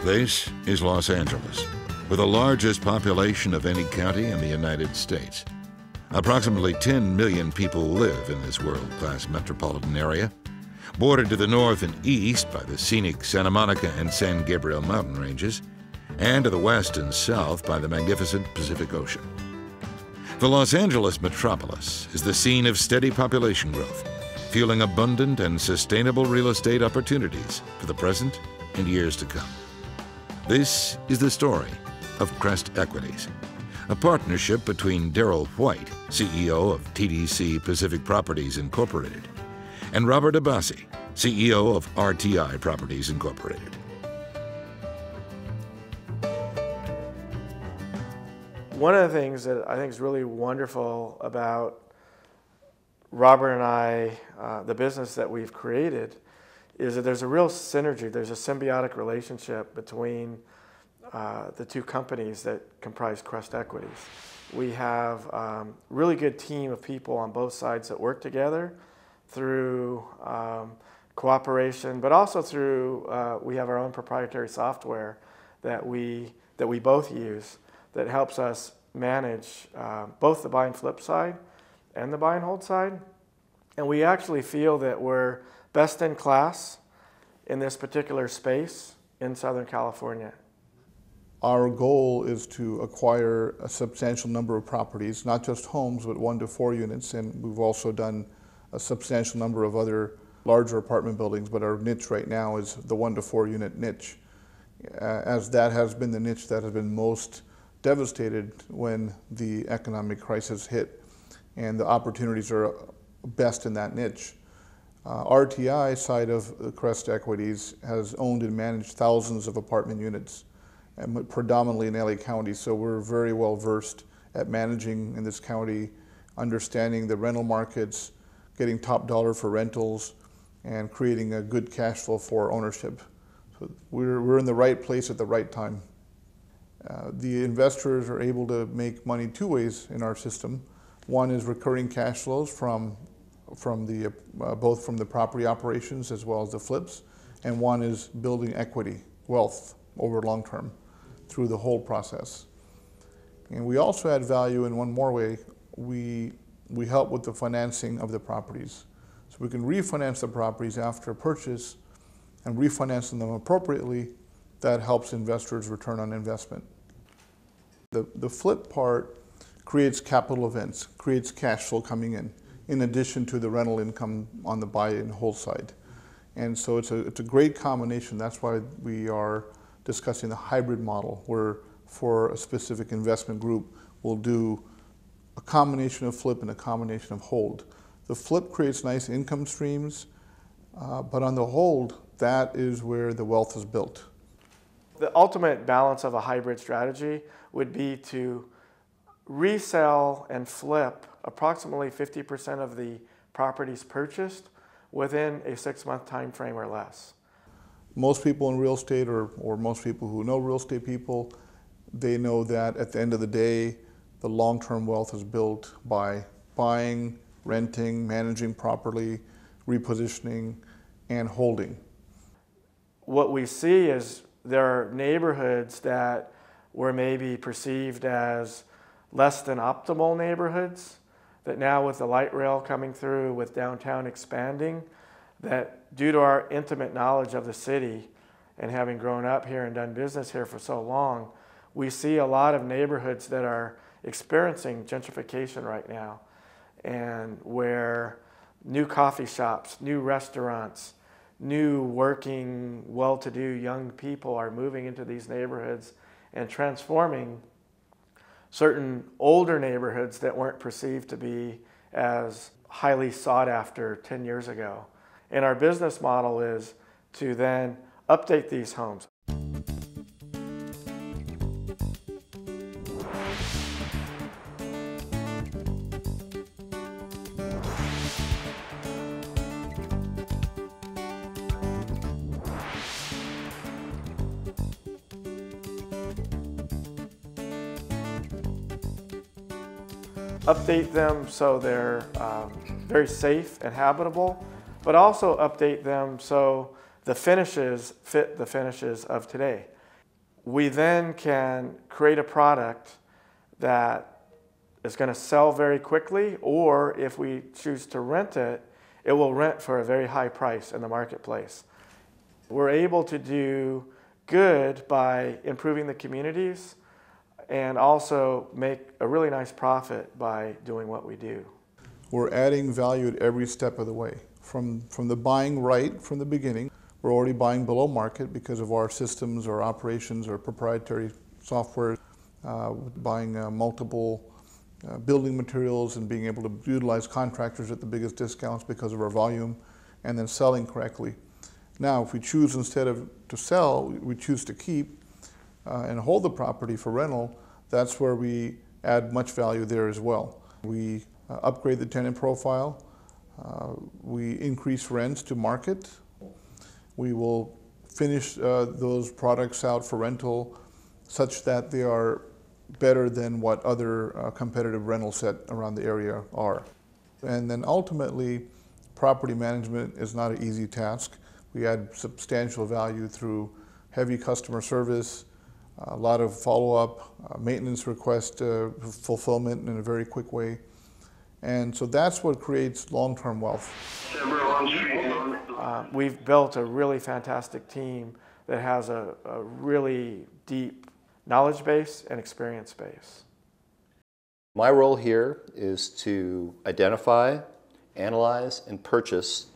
This is Los Angeles, with the largest population of any county in the United States. Approximately 10 million people live in this world-class metropolitan area, bordered to the north and east by the scenic Santa Monica and San Gabriel mountain ranges, and to the west and south by the magnificent Pacific Ocean. The Los Angeles metropolis is the scene of steady population growth, fueling abundant and sustainable real estate opportunities for the present and years to come. This is the story of Crest Equities, a partnership between Darrell White, CEO of TDC Pacific Properties Incorporated, and Robert Abbasi, CEO of RTI Properties Incorporated. One of the things that I think is really wonderful about Robert and I, the business that we've created, is that there's a real synergy, there's a symbiotic relationship between the two companies that comprise Crest Equities. We have a really good team of people on both sides that work together through cooperation, but also through, we have our own proprietary software that we both use that helps us manage both the buy and flip side and the buy and hold side. And we actually feel that we're best in class in this particular space in Southern California. Our goal is to acquire a substantial number of properties, not just homes, but 1 to 4 units. And we've also done a substantial number of other larger apartment buildings, but our niche right now is the 1 to 4 unit niche, as that has been the niche that has been most devastated when the economic crisis hit, and the opportunities are best in that niche. RTI side of Crest Equities has owned and managed thousands of apartment units, and predominantly in LA County, so we're very well versed at managing in this county, understanding the rental markets, getting top dollar for rentals, and creating a good cash flow for ownership. So we're in the right place at the right time. The investors are able to make money 2 ways in our system. One is recurring cash flows from both from the property operations as well as the flips, and one is building equity, wealth over long term through the whole process. And we also add value in one more way. We help with the financing of the properties. So we can refinance the properties after purchase and refinancing them appropriately. That helps investors' return on investment. The flip part creates capital events, creates cash flow coming in addition to the rental income on the buy and hold side. And so it's a great combination. That's why we are discussing the hybrid model, where for a specific investment group, we'll do a combination of flip and a combination of hold. The flip creates nice income streams, but on the hold, that is where the wealth is built. The ultimate balance of a hybrid strategy would be to resell and flip approximately 50% of the properties purchased within a 6-month time frame or less. Most people in real estate, or most people who know real estate people, they know that at the end of the day, the long-term wealth is built by buying, renting, managing properly, repositioning, and holding. What we see is there are neighborhoods that were maybe perceived as less than optimal neighborhoods, that now with the light rail coming through, with downtown expanding, that due to our intimate knowledge of the city and having grown up here and done business here for so long, we see a lot of neighborhoods that are experiencing gentrification right now, and where new coffee shops, new restaurants, new working, well-to-do young people are moving into these neighborhoods and transforming certain older neighborhoods that weren't perceived to be as highly sought after 10 years ago. And our business model is to then update these homes. Update them so they're very safe and habitable, but also update them so the finishes fit the finishes of today. We then can create a product that is going to sell very quickly, or if we choose to rent it, it will rent for a very high price in the marketplace. We're able to do good by improving the communities and also make a really nice profit by doing what we do. We're adding value at every step of the way. From the buying right from the beginning, we're already buying below market because of our systems, our operations, our proprietary software, buying multiple building materials and being able to utilize contractors at the biggest discounts because of our volume, and then selling correctly. Now, if we choose instead of to sell, we choose to keep and hold the property for rental, that's where we add much value there as well. We upgrade the tenant profile, we increase rents to market, we will finish those products out for rental such that they are better than what other competitive rental set around the area are. And then ultimately, property management is not an easy task. We add substantial value through heavy customer service, a lot of follow-up, maintenance request fulfillment in a very quick way. And so that's what creates long-term wealth. We've built a really fantastic team that has a really deep knowledge base and experience base. My role here is to identify, analyze, and purchase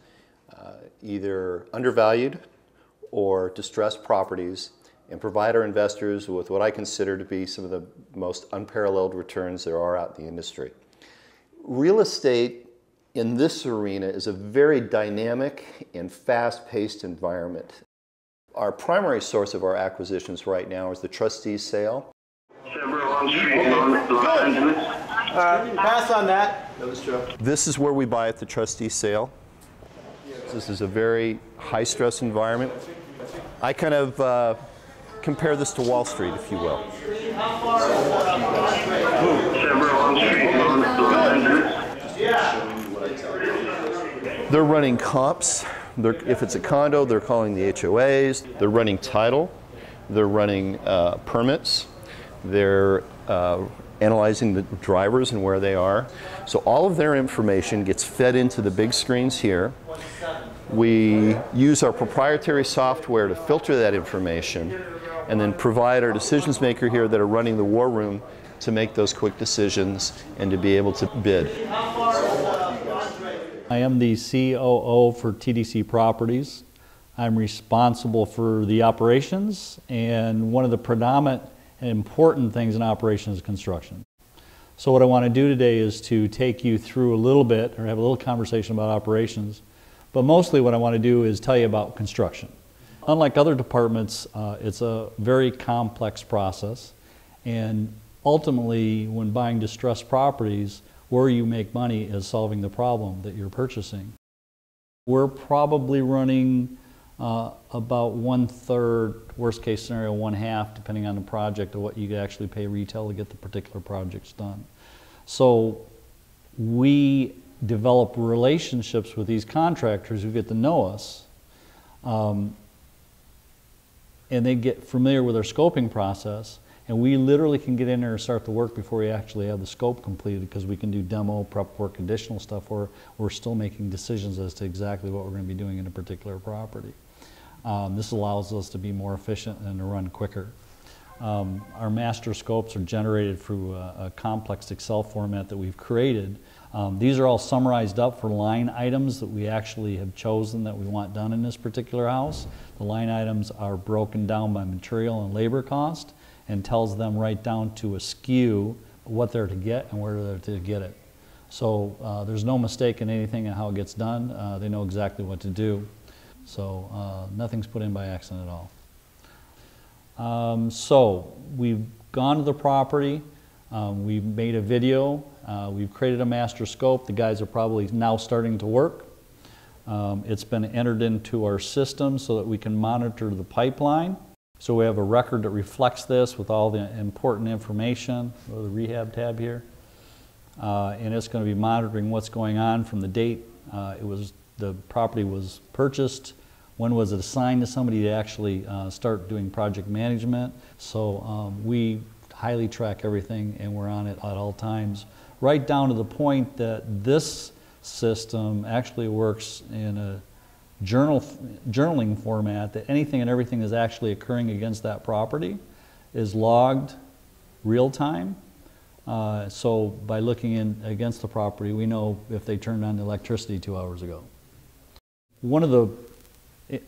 either undervalued or distressed properties and provide our investors with what I consider to be some of the most unparalleled returns there are out in the industry. Real estate in this arena is a very dynamic and fast-paced environment. Our primary source of our acquisitions right now is the trustee's sale. Pass on that. This is where we buy at the trustee's sale. This is a very high-stress environment. I kind of compare this to Wall Street, if you will. They're running comps. If it's a condo, they're calling the HOAs. They're running title. They're running permits. They're analyzing the drivers and where they are. So all of their information gets fed into the big screens here. We use our proprietary software to filter that information and then provide our decisions maker here that are running the war room to make those quick decisions and to be able to bid. I am the COO for TDC Properties. I'm responsible for the operations, and one of the predominant and important things in operations is construction. So what I want to do today is to take you through a little bit, or have a little conversation about operations, but mostly what I want to do is tell you about construction. Unlike other departments, it's a very complex process, and ultimately when buying distressed properties, where you make money is solving the problem that you're purchasing. We're probably running about 1/3, worst case scenario 1/2, depending on the project, of what you could actually pay retail to get the particular projects done. So we develop relationships with these contractors who get to know us, and they get familiar with our scoping process, and we literally can get in there and start the work before we actually have the scope completed, because we can do demo, prep work, additional stuff, or we're still making decisions as to exactly what we're going to be doing in a particular property. This allows us to be more efficient and to run quicker. Our master scopes are generated through a complex Excel format that we've created. These are all summarized up for line items that we actually have chosen that we want done in this particular house. The line items are broken down by material and labor cost, and tells them right down to a SKU what they're to get and where they're to get it. So there's no mistake in anything in how it gets done. They know exactly what to do. So nothing's put in by accident at all. So we've gone to the property, we've made a video, we've created a master scope. The guys are probably now starting to work. It's been entered into our system so that we can monitor the pipeline. So we have a record that reflects this with all the important information. Go to the rehab tab here. And it's going to be monitoring what's going on from the date the property was purchased, when was it assigned to somebody to actually start doing project management. So we highly track everything, and we're on it at all times, right down to the point that this system actually works in a journaling format, that anything and everything that's actually occurring against that property is logged real time. So by looking in against the property, we know if they turned on the electricity 2 hours ago. One of the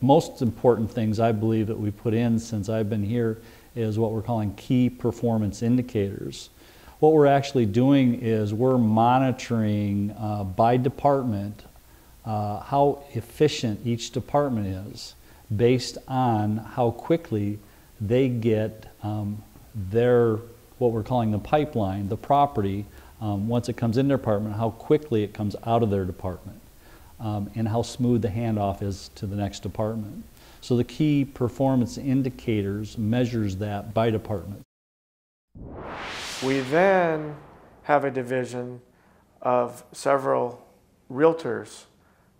most important things I believe that we put in since I've been here is what we're calling key performance indicators. What we're actually doing is we're monitoring by department how efficient each department is based on how quickly they get their, what we're calling the pipeline, the property, once it comes in their department, how quickly it comes out of their department, and how smooth the handoff is to the next department. So the key performance indicators measures that by department. We then have a division of several realtors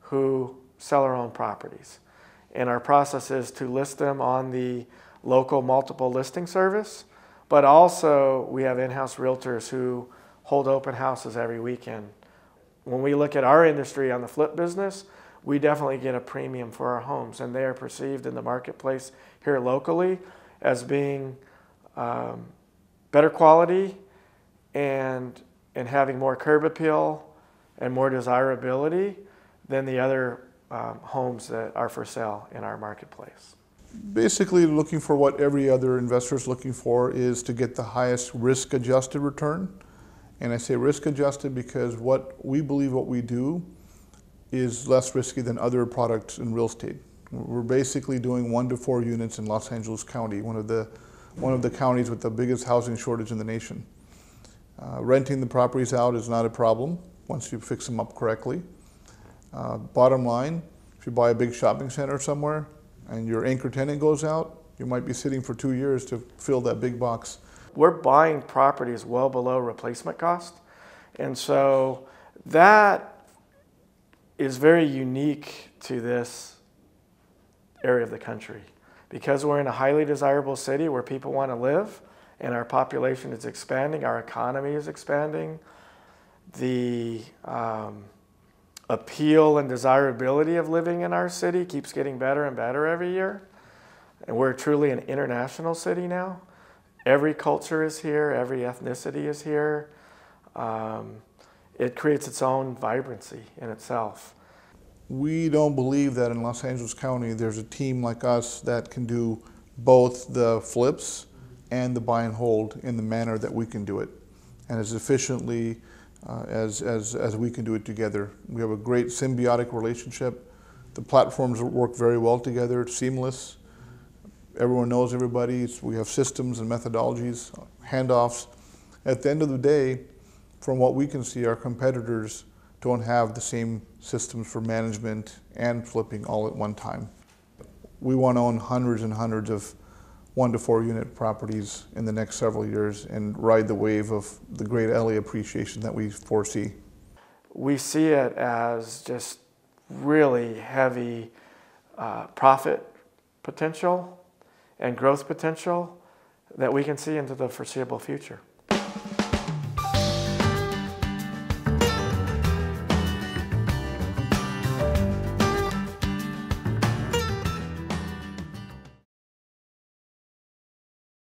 who sell our own properties. And our process is to list them on the local multiple listing service, but also we have in-house realtors who hold open houses every weekend. When we look at our industry on the flip business, we definitely get a premium for our homes, and they are perceived in the marketplace here locally as being better quality and having more curb appeal and more desirability than the other homes that are for sale in our marketplace. Basically looking for what every other investor is looking for is to get the highest risk-adjusted return. And I say risk-adjusted because what we believe what we do is less risky than other products in real estate. We're basically doing 1 to 4 units in Los Angeles County, one of the counties with the biggest housing shortage in the nation. Renting the properties out is not a problem once you fix them up correctly. Bottom line, if you buy a big shopping center somewhere and your anchor tenant goes out, you might be sitting for 2 years to fill that big box. We're buying properties well below replacement cost, and so that is very unique to this area of the country. Because we're in a highly desirable city where people want to live and our population is expanding, our economy is expanding, the appeal and desirability of living in our city keeps getting better and better every year. And we're truly an international city now. Every culture is here, every ethnicity is here. It creates its own vibrancy in itself. We don't believe that in Los Angeles County there's a team like us that can do both the flips and the buy and hold in the manner that we can do it, and as efficiently as we can do it together. We have a great symbiotic relationship. The platforms work very well together, it's seamless. Everyone knows everybody. We have systems and methodologies, handoffs. At the end of the day, from what we can see, our competitors don't have the same systems for management and flipping all at one time. We want to own hundreds and hundreds of 1 to 4 unit properties in the next several years and ride the wave of the great LA appreciation that we foresee. We see it as just really heavy profit potential and growth potential that we can see into the foreseeable future.